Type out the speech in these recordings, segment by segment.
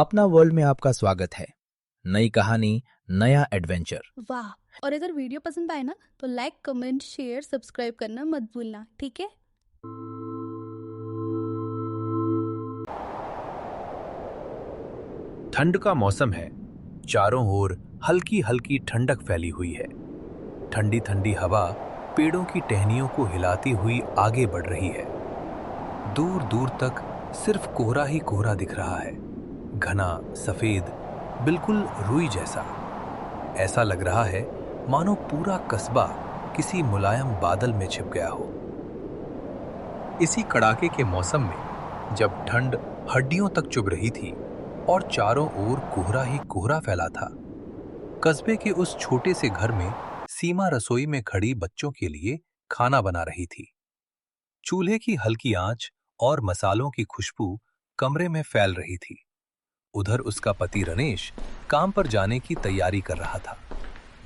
अपना वर्ल्ड में आपका स्वागत है। नई कहानी, नया एडवेंचर। वाह। और अगर वीडियो पसंद आए ना तो लाइक, कमेंट, शेयर, सब्सक्राइब करना मत भूलना, ठीक है। ठंड का मौसम है। चारों ओर हल्की हल्की ठंडक फैली हुई है। ठंडी ठंडी हवा पेड़ों की टहनियों को हिलाती हुई आगे बढ़ रही है। दूर दूर तक सिर्फ कोहरा ही कोहरा दिख रहा है, घना सफेद, बिल्कुल रुई जैसा। ऐसा लग रहा है मानो पूरा कस्बा किसी मुलायम बादल में छिप गया हो। इसी कड़ाके के मौसम में जब ठंड हड्डियों तक चुभ रही थी और चारों ओर कोहरा ही कोहरा फैला था, कस्बे के उस छोटे से घर में सीमा रसोई में खड़ी बच्चों के लिए खाना बना रही थी। चूल्हे की हल्की आंच और मसालों की खुशबू कमरे में फैल रही थी। उधर उसका पति रमेश काम पर जाने की तैयारी कर रहा था।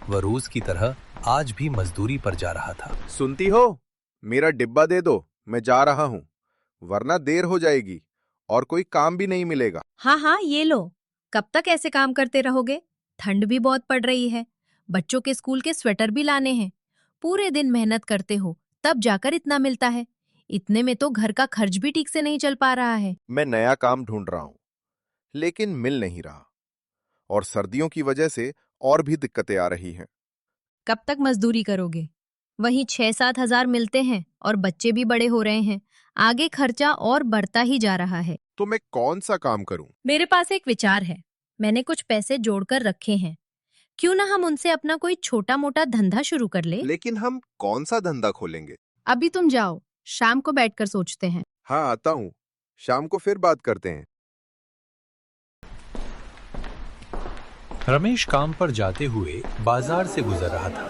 वह रोज की तरह आज भी मजदूरी पर जा रहा था। सुनती हो? मेरा डिब्बा दे दो, मैं जा रहा हूं, वरना देर हो जाएगी और कोई काम भी नहीं मिलेगा। हाँ हाँ, ये लो। कब तक ऐसे काम करते रहोगे? ठंड भी बहुत पड़ रही है। बच्चों के स्कूल के स्वेटर भी लाने हैं। पूरे दिन मेहनत करते हो तब जाकर इतना मिलता है। इतने में तो घर का खर्च भी ठीक से नहीं चल पा रहा है। मैं नया काम ढूंढ रहा हूं, लेकिन मिल नहीं रहा, और सर्दियों की वजह से और भी दिक्कतें आ रही हैं। कब तक मजदूरी करोगे? वहीं 6-7 हजार मिलते हैं और बच्चे भी बड़े हो रहे हैं। आगे खर्चा और बढ़ता ही जा रहा है। तो मैं कौन सा काम करूं? मेरे पास एक विचार है। मैंने कुछ पैसे जोड़कर रखे हैं। क्यों ना हम उनसे अपना कोई छोटा मोटा धंधा शुरू कर ले? लेकिन हम कौन सा धंधा खोलेंगे? अभी तुम जाओ, शाम को बैठकर सोचते हैं। हाँ, आता हूं, शाम को फिर बात करते हैं। रमेश काम पर जाते हुए बाजार से गुजर रहा था।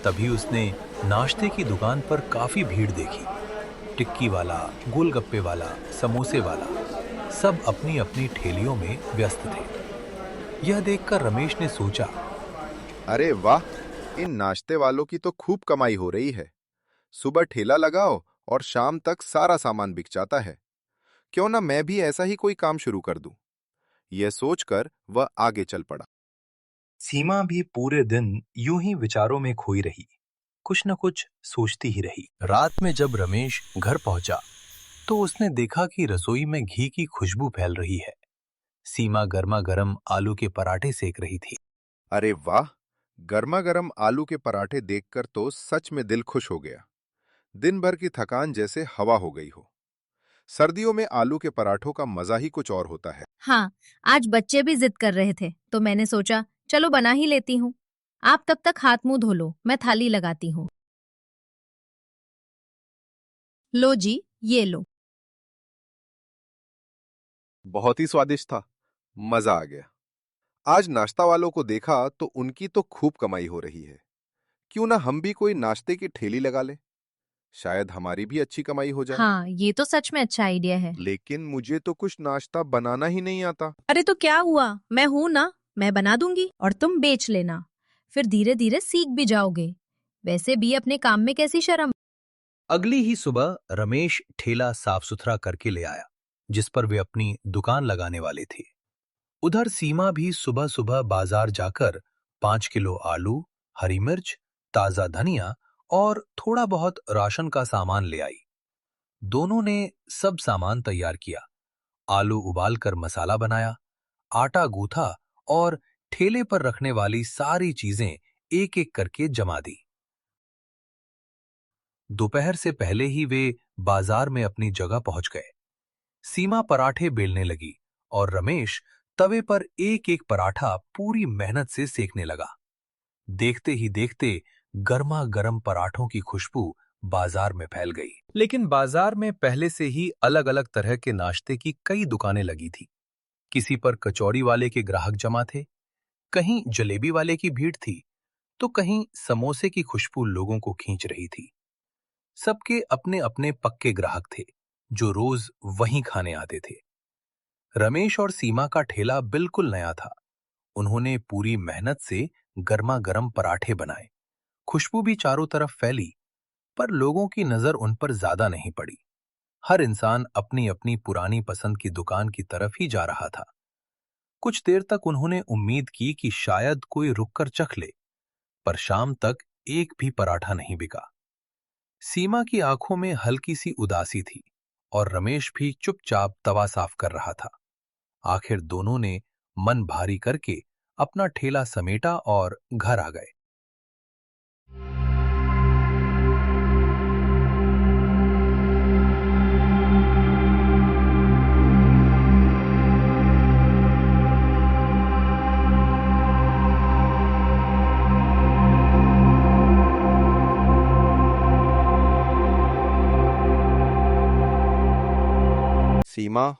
तभी उसने नाश्ते की दुकान पर काफी भीड़ देखी। टिक्की वाला, गोलगप्पे वाला, समोसे वाला, सब अपनी अपनी ठेलियों में व्यस्त थे। यह देखकर रमेश ने सोचा, अरे वाह, इन नाश्ते वालों की तो खूब कमाई हो रही है। सुबह ठेला लगाओ और शाम तक सारा सामान बिक जाता है। क्यों ना मैं भी ऐसा ही कोई काम शुरू कर दूं। यह सोचकर वह आगे चल पड़ा। सीमा भी पूरे दिन यूं ही विचारों में खोई रही, कुछ न कुछ सोचती ही रही। रात में जब रमेश घर पहुंचा तो उसने देखा कि रसोई में घी की खुशबू फैल रही है। सीमा गर्मा गर्म आलू के पराठे सेक रही थी। अरे वाह, गर्मा गर्म आलू के पराठे देखकर तो सच में दिल खुश हो गया। दिन भर की थकान जैसे हवा हो गई हो। सर्दियों में आलू के पराठों का मजा ही कुछ और होता है। हाँ, आज बच्चे भी जिद कर रहे थे तो मैंने सोचा चलो बना ही लेती हूँ। आप तब तक हाथ मुंह धो लो, मैं थाली लगाती हूँ। लो जी, ये लो। बहुत ही स्वादिष्ट था, मजा आ गया। आज नाश्ता वालों को देखा तो उनकी तो खूब कमाई हो रही है। क्यों ना हम भी कोई नाश्ते की ठेली लगा ले, शायद हमारी भी अच्छी कमाई हो जाए। हाँ, ये तो सच में अच्छा आइडिया है। लेकिन मुझे तो कुछ नाश्ता बनाना ही नहीं आता। अरे तो क्या हुआ, मैं हूं ना, मैं बना दूंगी और तुम बेच लेना। फिर धीरे धीरे सीख भी जाओगे। वैसे भी अपने काम में कैसी शर्म। अगली ही सुबह रमेश ठेला साफ सुथरा करके ले आया, जिस पर वे अपनी दुकान लगाने वाले थे। उधर सीमा भी सुबह सुबह बाजार जाकर 5 किलो आलू, हरी मिर्च, ताजा धनिया और थोड़ा बहुत राशन का सामान ले आई। दोनों ने सब सामान तैयार किया। आलू उबालकर मसाला बनाया, आटा गूथा और ठेले पर रखने वाली सारी चीजें एक एक करके जमा दी। दोपहर से पहले ही वे बाजार में अपनी जगह पहुंच गए। सीमा पराठे बेलने लगी और रमेश तवे पर एक एक पराठा पूरी मेहनत से सेकने लगा। देखते ही देखते गर्मा गर्म पराठों की खुशबू बाजार में फैल गई। लेकिन बाजार में पहले से ही अलग अलग तरह के नाश्ते की कई दुकानें लगी थी। किसी पर कचौड़ी वाले के ग्राहक जमा थे, कहीं जलेबी वाले की भीड़ थी, तो कहीं समोसे की खुशबू लोगों को खींच रही थी। सबके अपने अपने पक्के ग्राहक थे जो रोज वहीं खाने आते थे। रमेश और सीमा का ठेला बिल्कुल नया था। उन्होंने पूरी मेहनत से गर्मा गर्म पराठे बनाए। खुशबू भी चारों तरफ फैली, पर लोगों की नजर उन पर ज्यादा नहीं पड़ी। हर इंसान अपनी अपनी पुरानी पसंद की दुकान की तरफ ही जा रहा था। कुछ देर तक उन्होंने उम्मीद की कि शायद कोई रुककर चख ले, पर शाम तक एक भी पराठा नहीं बिका। सीमा की आंखों में हल्की सी उदासी थी और रमेश भी चुपचाप तवा साफ कर रहा था। आखिर दोनों ने मन भारी करके अपना ठेला समेटा और घर आ गए। सीमा,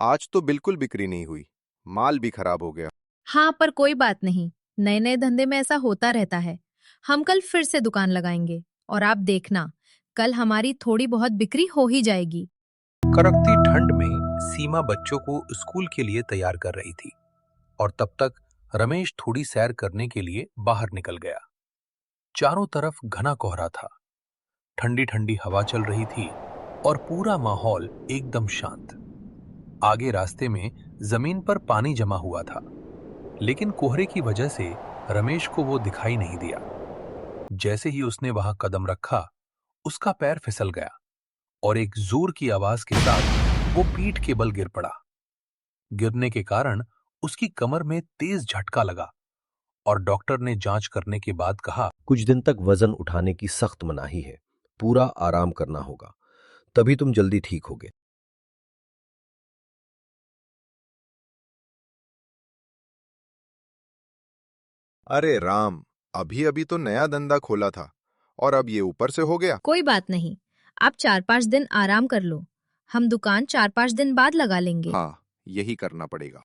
आज तो बिल्कुल बिक्री नहीं हुई, माल भी खराब हो गया। हाँ, पर कोई बात नहीं, नए नए धंधे में ऐसा होता रहता है। हम कल फिर से दुकान लगाएंगे और आप देखना, कल हमारी थोड़ी बहुत बिक्री हो ही जाएगी। कड़कती ठंड में सीमा बच्चों को स्कूल के लिए तैयार कर रही थी और तब तक रमेश थोड़ी सैर करने के लिए बाहर निकल गया। चारों तरफ घना कोहरा था, ठंडी ठंडी हवा चल रही थी और पूरा माहौल एकदम शांत। आगे रास्ते में जमीन पर पानी जमा हुआ था, लेकिन कोहरे की वजह से रमेश को वो दिखाई नहीं दिया। जैसे ही उसने वहां कदम रखा, उसका पैर फिसल गया और एक जोर की आवाज के साथ वो पीठ के बल गिर पड़ा। गिरने के कारण उसकी कमर में तेज झटका लगा और डॉक्टर ने जांच करने के बाद कहा, कुछ दिन तक वजन उठाने की सख्त मनाही है, पूरा आराम करना होगा, तभी तुम जल्दी ठीक होगे। अरे राम, अभी अभी तो नया धंधा खोला था और अब ये ऊपर से हो गया। कोई बात नहीं, आप 4-5 दिन आराम कर लो, हम दुकान 4-5 दिन बाद लगा लेंगे। हाँ, यही करना पड़ेगा।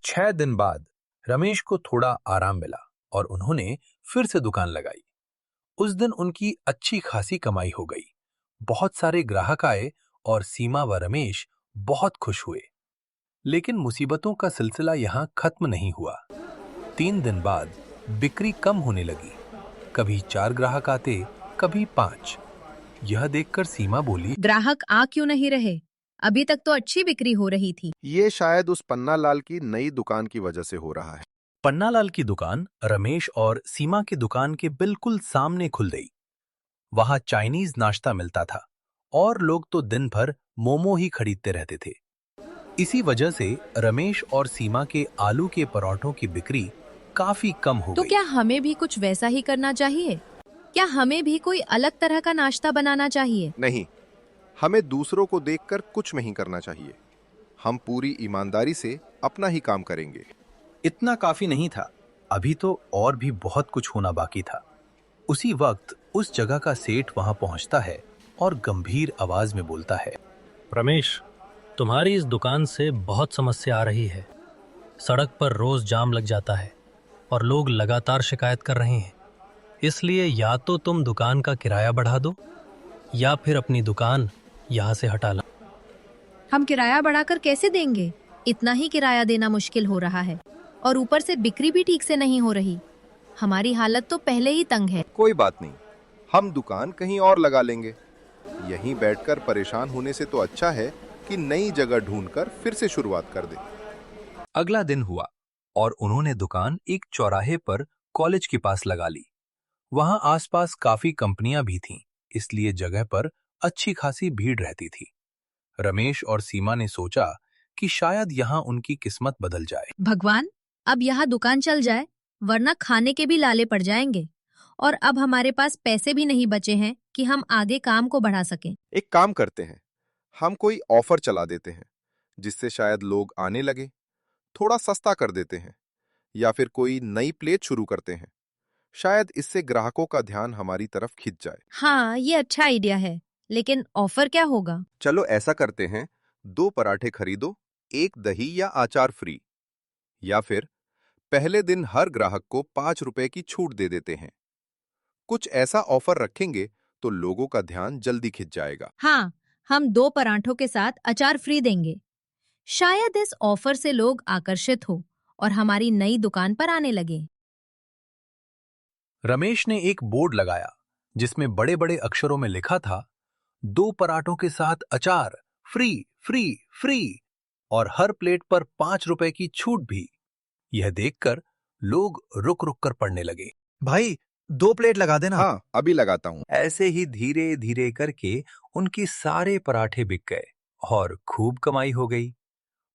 6 दिन बाद रमेश को थोड़ा आराम मिला और उन्होंने फिर से दुकान लगाई। उस दिन उनकी अच्छी खासी कमाई हो गई, बहुत सारे ग्राहक आए और सीमा व रमेश बहुत खुश हुए। लेकिन मुसीबतों का सिलसिला यहां खत्म नहीं हुआ। 3 दिन बाद बिक्री कम होने लगी, कभी 4 ग्राहक आते, कभी 5। यह देखकर सीमा बोली, ग्राहक आ क्यों नहीं रहे? अभी तक तो अच्छी बिक्री हो रही थी। ये शायद उस पन्नालाल की नई दुकान की वजह से हो रहा है। पन्नालाल की दुकान रमेश और सीमा की दुकान के बिल्कुल सामने खुल गई। वहां चाइनीज नाश्ता मिलता था और लोग तो दिन भर मोमो ही खरीदते रहते थे। इसी वजह से रमेश और सीमा के आलू के पराठों की बिक्री काफी कम हो तो गई। क्या हमें भी कुछ वैसा ही करना चाहिए? क्या हमें भी कोई अलग तरह का नाश्ता बनाना चाहिए? नहीं, हमें दूसरों को देखकर कुछ नहीं करना चाहिए। हम पूरी ईमानदारी से अपना ही काम करेंगे। इतना काफी नहीं था, अभी तो और भी बहुत कुछ होना बाकी था। उसी वक्त उस जगह का सेठ वहां पहुंचता है और गंभीर आवाज में बोलता है, रमेश, तुम्हारी इस दुकान से बहुत समस्या आ रही है। सड़क पर रोज जाम लग जाता है और लोग लगातार शिकायत कर रहे हैं। इसलिए या तो तुम दुकान का किराया बढ़ा दो या फिर अपनी दुकान यहाँ से हटा लो। हम किराया बढ़ाकर कैसे देंगे? इतना ही किराया देना मुश्किल हो रहा है और ऊपर से बिक्री भी ठीक से नहीं हो रही। हमारी हालत तो पहले ही तंग है। कोई बात नहीं, हम दुकान कहीं और लगा लेंगे। यहीं बैठकर परेशान होने से तो अच्छा है कि नई जगह ढूंढकर फिर से शुरुआत कर दें। अगला दिन हुआ और उन्होंने दुकान एक चौराहे पर कॉलेज के पास लगा ली। वहां आसपास काफी कंपनियां भी थीं, इसलिए जगह पर अच्छी खासी भीड़ रहती थी। रमेश और सीमा ने सोचा कि शायद यहां उनकी किस्मत बदल जाए। भगवान, अब यहाँ दुकान चल जाए, वरना खाने के भी लाले पड़ जाएंगे और अब हमारे पास पैसे भी नहीं बचे हैं कि हम आगे काम को बढ़ा सकें। एक काम करते हैं, हम कोई ऑफर चला देते हैं जिससे शायद लोग आने लगे। थोड़ा सस्ता कर देते हैं या फिर कोई नई प्लेट शुरू करते हैं। शायद इससे ग्राहकों का ध्यान हमारी तरफ खिंच जाए। हाँ, ये अच्छा आइडिया है, लेकिन ऑफर क्या होगा? चलो ऐसा करते हैं, 2 पराठे खरीदो, 1 दही या अचार फ्री। या फिर पहले दिन हर ग्राहक को 5 रुपए की छूट दे देते हैं। कुछ ऐसा ऑफर रखेंगे तो लोगों का ध्यान जल्दी खिंच जाएगा। हाँ, हम 2 पराठों के साथ अचार फ्री देंगे। शायद इस ऑफर से लोग आकर्षित हो और हमारी नई दुकान पर आने लगे। रमेश ने एक बोर्ड लगाया जिसमें बड़े बड़े अक्षरों में लिखा था, 2 पराठों के साथ अचार फ्री फ्री फ्री और हर प्लेट पर 5 रुपए की छूट भी। यह देखकर लोग रुक रुक कर पढ़ने लगे। भाई 2 प्लेट लगा देना। हाँ, अभी लगाता हूँ। ऐसे ही धीरे धीरे करके उनकी सारे पराठे बिक गए और खूब कमाई हो गई।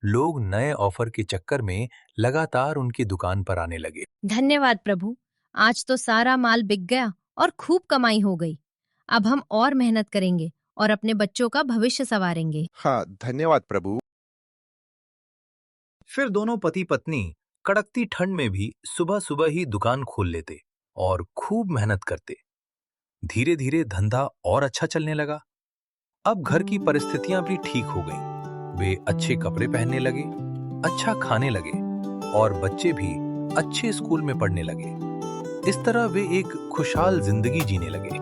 लोग नए ऑफर के चक्कर में लगातार उनकी दुकान पर आने लगे। धन्यवाद प्रभु, आज तो सारा माल बिक गया और खूब कमाई हो गई। अब हम और मेहनत करेंगे और अपने बच्चों का भविष्य संवारेंगे। हाँ, धन्यवाद प्रभु। फिर दोनों पति पत्नी कड़कती ठंड में भी सुबह सुबह ही दुकान खोल लेते और खूब मेहनत करते। धीरे धीरे धंधा और अच्छा चलने लगा। अब घर की परिस्थितियां भी ठीक हो गईं। वे अच्छे कपड़े पहनने लगे, अच्छा खाने लगे और बच्चे भी अच्छे स्कूल में पढ़ने लगे। इस तरह वे एक खुशहाल जिंदगी जीने लगे।